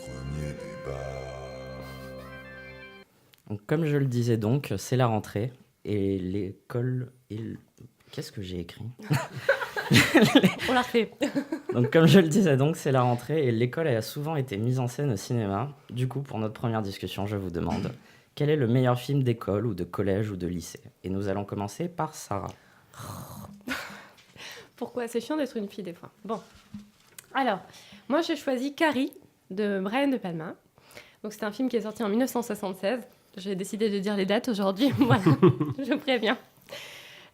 Premier débat. Donc, comme je le disais donc, c'est la rentrée et l'école... Qu'est-ce que j'ai écrit ? On l'a refait. Donc, comme je le disais donc, c'est la rentrée et l'école a souvent été mise en scène au cinéma. Du coup, pour notre première discussion, je vous demande quel est le meilleur film d'école ou de collège ou de lycée ? Et nous allons commencer par Sarah. Pourquoi ? C'est chiant d'être une fille des fois. Bon. Alors, moi j'ai choisi Carrie de Brian De Palma. Donc c'est un film qui est sorti en 1976. J'ai décidé de dire les dates aujourd'hui. Voilà, je préviens.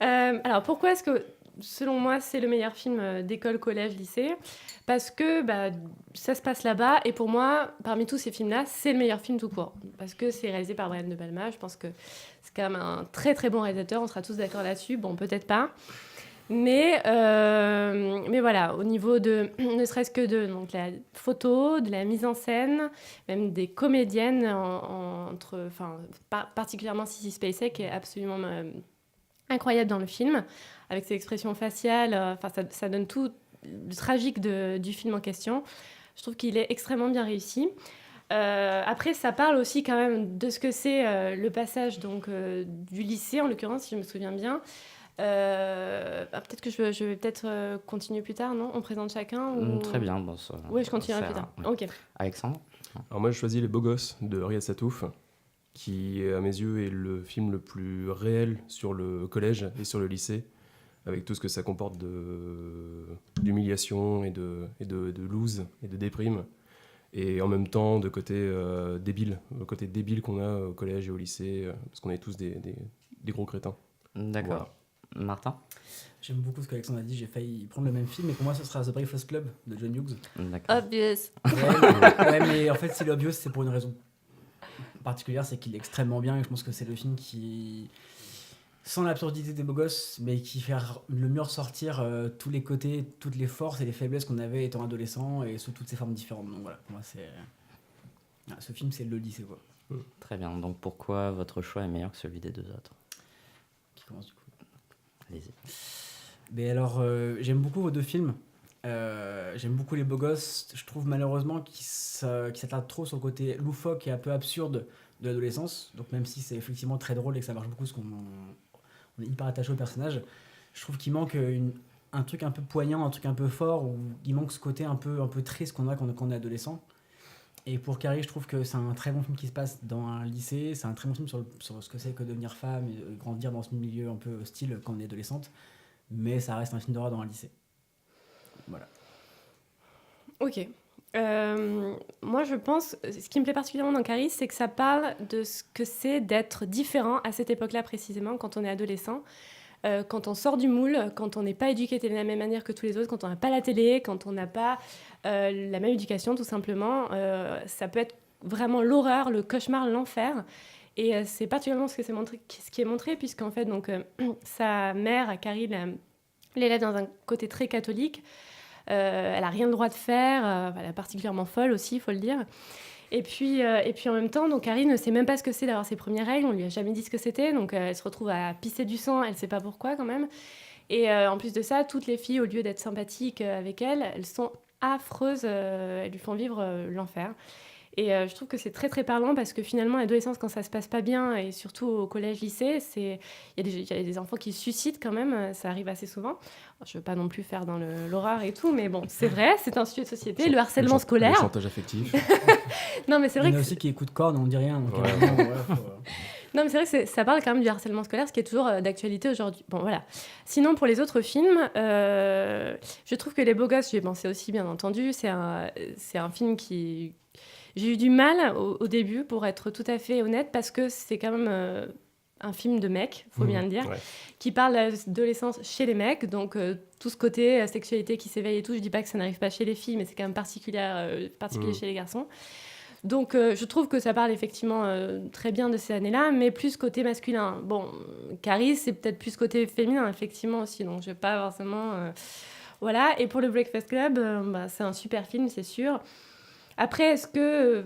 Alors pourquoi est-ce que, selon moi, c'est le meilleur film d'école, collège, lycée ? Parce que ça se passe là-bas. Et pour moi, parmi tous ces films-là, c'est le meilleur film tout court. Parce que c'est réalisé par Brian De Palma. Je pense que c'est quand même un très très bon réalisateur. On sera tous d'accord là-dessus. Bon, peut-être pas. Mais voilà, au niveau de, ne serait-ce que de donc, la photo, de la mise en scène, même des comédiennes, particulièrement Sissy Spacek, qui est absolument incroyable dans le film, avec ses expressions faciales, ça donne tout le tragique du film en question. Je trouve qu'il est extrêmement bien réussi. Après, ça parle aussi quand même de ce que c'est le passage donc, du lycée, en l'occurrence, si je me souviens bien. Peut-être que je vais peut-être continuer plus tard, non ? On présente chacun ou... Très bien. Bon, Oui, je continuerai plus tard. Ouais. Ok. Alexandre ? Alors moi, j'ai choisi Les Beaux Gosses de Riyad Satouf, qui, à mes yeux, est le film le plus réel sur le collège et sur le lycée, avec tout ce que ça comporte d'humiliation et de loose et de déprime, et en même temps de côté débile, le côté débile qu'on a au collège et au lycée, parce qu'on est tous des gros crétins. D'accord. Voilà. Martin ? J'aime beaucoup ce qu'Alexandre a dit, j'ai failli prendre le même film, mais pour moi ce sera The Breakfast Club de John Hughes. D'accord. Obvious. Ouais, mais en fait si l'obvious c'est pour une raison particulière, c'est qu'il est extrêmement bien et je pense que c'est le film qui, sans l'absurdité des beaux gosses, mais qui fait le mieux ressortir tous les côtés, toutes les forces et les faiblesses qu'on avait étant adolescent et sous toutes ses formes différentes. Donc voilà, pour moi ce film c'est le lycée quoi. Très bien. Donc, pourquoi votre choix est meilleur que celui des deux autres ? Qui commence du coup. Allez-y. Mais alors, j'aime beaucoup vos deux films. J'aime beaucoup Les Beaux Gosses. Je trouve malheureusement qu'ils s'attardent trop sur le côté loufoque et un peu absurde de l'adolescence. Donc même si c'est effectivement très drôle et que ça marche beaucoup, parce on est hyper attaché au personnage, je trouve qu'il manque un truc un peu poignant, un truc un peu fort, où il manque ce côté un peu triste qu'on a quand on est adolescent. Et pour Carrie, je trouve que c'est un très bon film qui se passe dans un lycée. C'est un très bon film sur ce que c'est que devenir femme et grandir dans ce milieu un peu hostile quand on est adolescente. Mais ça reste un film d'horreur dans un lycée. Voilà. Ok. Moi, je pense, ce qui me plaît particulièrement dans Carrie, c'est que ça parle de ce que c'est d'être différent à cette époque-là précisément, quand on est adolescent. Quand on sort du moule, quand on n'est pas éduqué de la même manière que tous les autres, quand on n'a pas la télé, quand on n'a pas la même éducation tout simplement, ça peut être vraiment l'horreur, le cauchemar, l'enfer. Et c'est particulièrement ce qui est montré, puisqu'en fait, donc, sa mère, Carrie, l'élève dans un côté très catholique. Elle n'a rien le droit de faire, elle est particulièrement folle aussi, il faut le dire. Et puis en même temps, donc Carrie ne sait même pas ce que c'est d'avoir ses premières règles, on lui a jamais dit ce que c'était, donc elle se retrouve à pisser du sang, elle ne sait pas pourquoi quand même. Et en plus de ça, toutes les filles, au lieu d'être sympathiques avec elle, elles sont affreuses, elles lui font vivre l'enfer. Et je trouve que c'est très très parlant parce que finalement l'adolescence, quand ça se passe pas bien, et surtout au collège, lycée, il y a des enfants qui se suicident quand même, ça arrive assez souvent. Je veux pas non plus faire dans l'horreur et tout, mais bon, c'est vrai, c'est un sujet de société, le harcèlement Le scolaire. chantage affectif. Non mais c'est Il vrai y en a que aussi qui écoutent cordes, on ne dit rien. Donc Ouais. non, mais c'est vrai que ça parle quand même du harcèlement scolaire, ce qui est toujours d'actualité aujourd'hui. Bon, voilà. Sinon, pour les autres films, je trouve que Les Beaux Gosses, j'y ai pensé aussi, bien entendu. C'est un film qui... J'ai eu du mal au début, pour être tout à fait honnête, parce que c'est quand même un film de mecs, faut bien le dire, Ouais. qui parle d'adolescence chez les mecs. Donc, tout ce côté sexualité qui s'éveille et tout, je dis pas que ça n'arrive pas chez les filles, mais c'est quand même particulier chez les garçons. Donc, je trouve que ça parle effectivement très bien de ces années-là, mais plus côté masculin. Bon, Carrie, c'est peut-être plus côté féminin, effectivement, aussi. Donc, je vais pas forcément... Voilà. Et pour le Breakfast Club, c'est un super film, c'est sûr. Après, est-ce que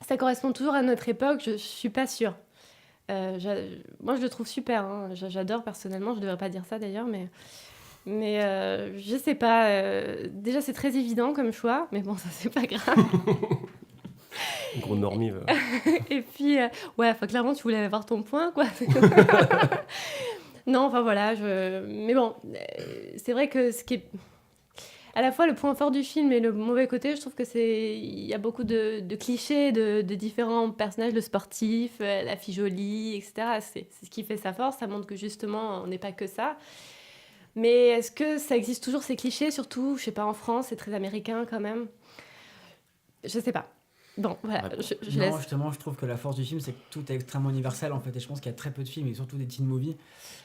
ça correspond toujours à notre époque ? Je suis pas sûre. Moi, je le trouve super. Hein. J'adore personnellement. Je devrais pas dire ça, d'ailleurs, mais... Mais je sais pas. Déjà, c'est très évident comme choix, mais bon, ça, c'est pas grave. Gros normie. Et puis, ouais, enfin, clairement, tu voulais avoir ton point, quoi. Non, enfin voilà. Mais bon, c'est vrai que ce qui est à la fois le point fort du film et le mauvais côté, je trouve que il y a beaucoup de clichés, de différents personnages, le sportif, la fille jolie, etc. C'est ce qui fait sa force. Ça montre que justement, on n'est pas que ça. Mais est-ce que ça existe toujours ces clichés, surtout, je sais pas, en France, c'est très américain quand même. Je sais pas. Bon, voilà, je Non, laisse. justement, je trouve que la force du film, c'est que tout est extrêmement universel en fait. Et je pense qu'il y a très peu de films, et surtout des teen movies,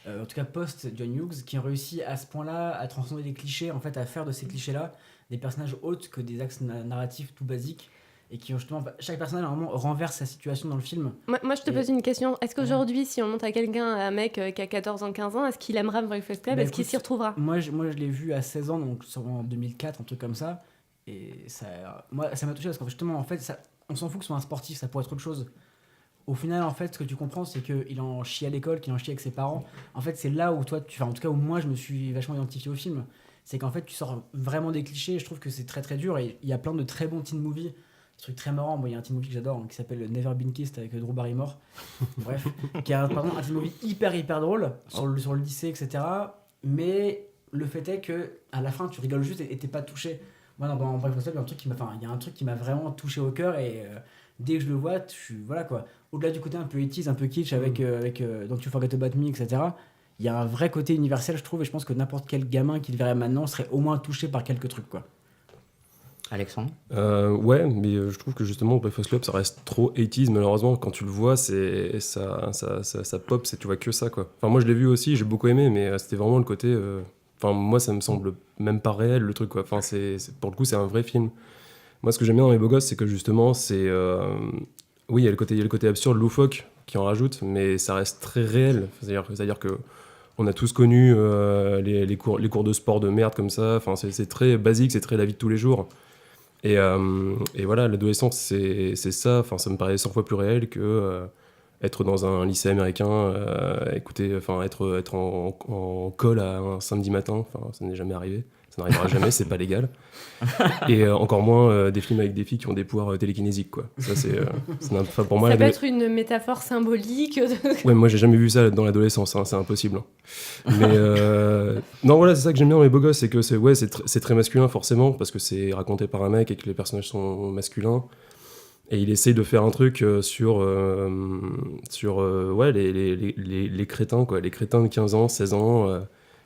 en tout cas post-John Hughes, qui ont réussi à ce point-là à transcender des clichés, en fait, à faire de ces clichés-là des personnages autres que des axes narratifs tout basiques. Et qui ont justement. Chaque personnage, normalement, renverse sa situation dans le film. Moi, je te pose une question. Est-ce qu'aujourd'hui, si on montre à quelqu'un, un mec qui a 14 ans, 15 ans, est-ce qu'il aimera Breakfast Club? Bah, Est-ce qu'il s'y retrouvera? Moi, je l'ai vu à 16 ans, donc en 2004, un truc comme ça. Et moi, ça m'a touché parce que justement, en fait, on s'en fout que ce soit un sportif, ça pourrait être autre chose. Au final, en fait, ce que tu comprends, c'est qu'il en chie à l'école, qu'il en chie avec ses parents. En fait, c'est là où toi, en tout cas, où moi, je me suis vachement identifié au film. C'est qu'en fait, tu sors vraiment des clichés. Et je trouve que c'est très très dur. Et il y a plein de très bons teen movies. Des trucs très marrants. Moi, il y a un teen movie que j'adore qui s'appelle Never Been Kissed avec Drew Barrymore. Bref, qui est un teen movie hyper drôle sur le lycée, etc. Mais le fait est que à la fin, tu rigoles juste et t'es pas touché. Moi, dans Breakfast Club, il y a un truc qui m'a vraiment touché au cœur et dès que je le vois, voilà quoi. Au-delà du côté un peu 80s, un peu kitsch avec Don't You Forget About Me, etc. Il y a un vrai côté universel, je trouve, et je pense que n'importe quel gamin qui le verrait maintenant serait au moins touché par quelques trucs, quoi. Alexandre? Ouais, mais je trouve que justement Breakfast Club ça reste trop 80s malheureusement. Quand tu le vois, ça pop, tu vois que ça quoi. Enfin moi je l'ai vu aussi, j'ai beaucoup aimé, mais c'était vraiment le côté. Enfin moi ça me semble même pas réel le truc quoi. Enfin pour le coup c'est un vrai film. Moi ce que j'aime bien dans Les Beaux Gosses c'est que justement c'est oui il y a le côté absurde, loufoque qui en rajoute, mais ça reste très réel. C'est-à-dire que on a tous connu les cours de sport de merde comme ça. Enfin c'est très basique, c'est très la vie de tous les jours. Et voilà, l'adolescence, c'est ça. Enfin, ça me paraît 100 fois plus réel que être dans un lycée américain, être en col à un samedi matin. Enfin, ça n'est jamais arrivé. Ça n'arrivera jamais, c'est pas légal. Et encore moins des films avec des filles qui ont des pouvoirs télékinésiques, quoi. Ça, enfin, pour moi, Ça peut être une métaphore symbolique. Ouais, moi j'ai jamais vu ça dans l'adolescence, hein, c'est impossible. Hein. Mais non, voilà, c'est ça que j'aime bien dans Les Beaux Gosses, c'est que c'est très masculin forcément, parce que c'est raconté par un mec et que les personnages sont masculins. Et il essaye de faire un truc sur ouais, les crétins, quoi, les crétins de 15 ans, 16 ans,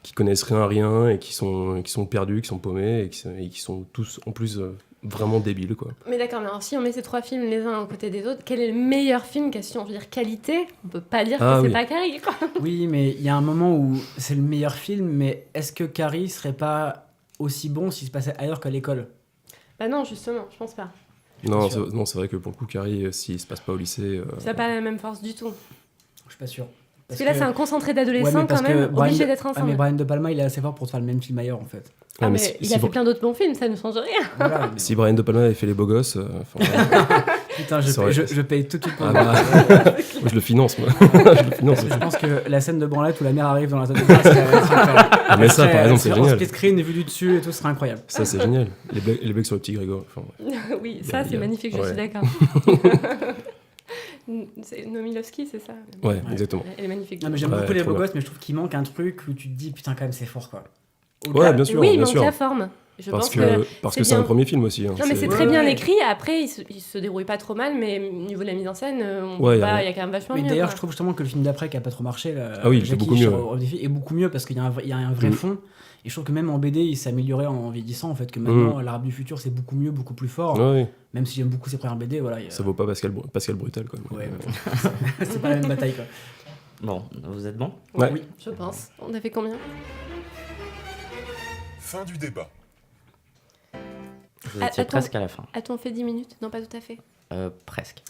qui connaissent rien à rien et qui sont perdus, qui sont paumés et qui sont tous en plus vraiment débiles, quoi. Mais d'accord, mais alors si on met ces trois films les uns à côté des autres, quel est le meilleur film? Question, je veux dire qualité, on peut pas dire que c'est oui. pas Carrie, quoi. Oui, mais il y a un moment où c'est le meilleur film, mais est-ce que Carrie serait pas aussi bon s'il se passait ailleurs qu'à l'école? Bah non, justement, je pense pas. Non, c'est vrai que pour le coup, Carrie, s'il se passe pas au lycée... Ça n'a pas la même force du tout. Je suis pas sûr. Parce que là, c'est un concentré d'adolescents Ouais, mais parce quand même, que Brian obligés de- d'être Ah, ensemble. mais Brian De Palma, il est assez fort pour te faire le même film ailleurs, en fait. Ah, mais si- il si a fait Bra- plein d'autres bons films, ça ne change rien. Voilà, mais- Si Brian De Palma avait fait Les Beaux Gosses, Putain, Ça aurait- je paye tout de suite pour ah le bah, moi, je le finance, moi. Je le finance. Je pense que la scène de branlette où la mère arrive dans la salle de bain, c'est incroyable. Ah, mais ça, par exemple, c'est En génial. split screen, vu du dessus et tout, ce serait incroyable. Ça, c'est génial. Les blagues sur le petit Grégoire. Enfin, ouais. Oui, ça, Il y c'est a- magnifique, je ouais. suis d'accord. C'est Nomilovski, c'est ça? Ouais, exactement. Elle est magnifique. Non, mais j'aime Ouais, beaucoup les trop beaux bien. gosses, mais je trouve qu'il manque un truc où tu te dis, putain, quand même, c'est fort, quoi. Ouais, bien sûr, oui, il bien manque sûr. la forme. Je Parce pense que que c'est un bien. premier film aussi. Hein. Non, mais c'est Ouais, très bien ouais. écrit. Après, il se débrouille pas trop mal, mais au niveau de la mise en scène, Ouais, il y y a a quand même vachement Mais mieux. d'ailleurs, quoi. je trouve justement que le film d'après qui a pas trop marché, là, Ah oui, il était Jackie beaucoup mieux, sur Défi, est beaucoup mieux parce qu'il y a un vrai Mm. fond. Et je trouve que même en BD, il s'est amélioré en vieillissant. En fait, que maintenant, l'Arabe du futur, c'est beaucoup mieux, beaucoup plus fort. Ouais, ouais. Même si j'aime beaucoup ses premières BD, voilà. Ça vaut pas Pascal Brutal, quoi. Ouais, c'est pas la même bataille, quoi. Bon, vous êtes bon? Ouais. Oui. Je pense. On a fait combien? Fin du débat. Vous étiez attends. presque à la fin. A-t-on fait 10 minutes? Non, pas tout à fait. Presque.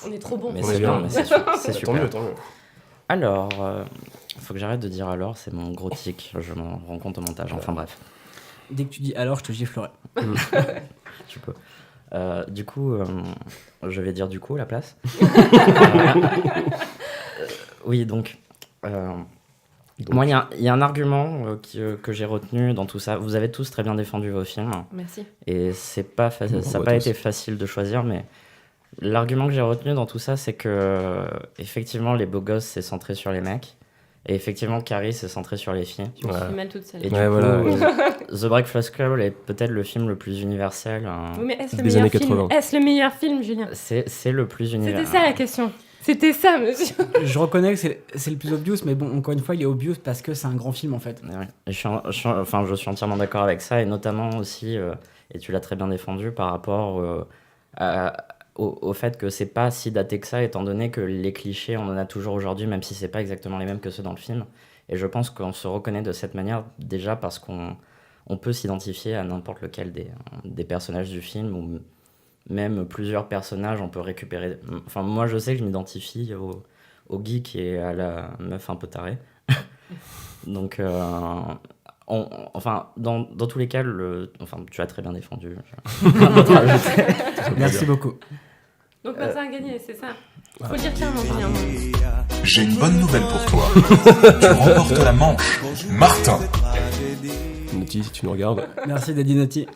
On est trop bons. Mais On c'est est bien, bien. mais c'est Tant super. mieux, tant mieux. Alors, faut que j'arrête de dire alors, c'est mon gros tic, je m'en rends compte au montage, enfin bref, Dès que tu dis alors, je te giflerai. tu peux. Du coup, je vais dire du coup à la place. Oui, donc, Donc, Moi, il y a un argument que j'ai retenu dans tout ça. Vous avez tous très bien défendu vos films. Merci. Et c'est pas ça n'a Bravo à pas tous. été facile de choisir, mais l'argument que j'ai retenu dans tout ça, c'est que effectivement, les beaux gosses, c'est centré sur les mecs. Et effectivement, Carrie, c'est centré sur les filles. Je me Ouais. suis mal toute seule. Et Ouais, du voilà, coup, ouais. The Breakfast Club est peut-être le film le plus universel. Oui, mais est-ce le Des meilleur années film 80. Est-ce le meilleur film, Julien? C'est le plus C'était universel. ça la question. C'était ça, monsieur. Je reconnais que c'est le plus obvious, mais bon, encore une fois, il est obvious parce que c'est un grand film en fait. Ouais. Et je suis entièrement d'accord avec ça, et notamment aussi, et tu l'as très bien défendu, par rapport au fait que c'est pas si daté que ça, étant donné que les clichés, on en a toujours aujourd'hui, même si c'est pas exactement les mêmes que ceux dans le film. Et je pense qu'on se reconnaît de cette manière déjà parce qu'on peut s'identifier à n'importe lequel des personnages du film, ou même plusieurs personnages, on peut récupérer. Enfin, moi, je sais que je m'identifie au geek et à la meuf un peu tarée. Donc, enfin, dans tous les cas, enfin, tu as très bien défendu. Rien d'autre à ajouter. Merci beaucoup. Donc Martin a gagné, c'est ça. Faut le dire clairement, Julien. J'ai une bonne nouvelle pour toi. Tu remportes la manche. Martin. Naughty, si tu nous regardes. Merci Daddy Naughty.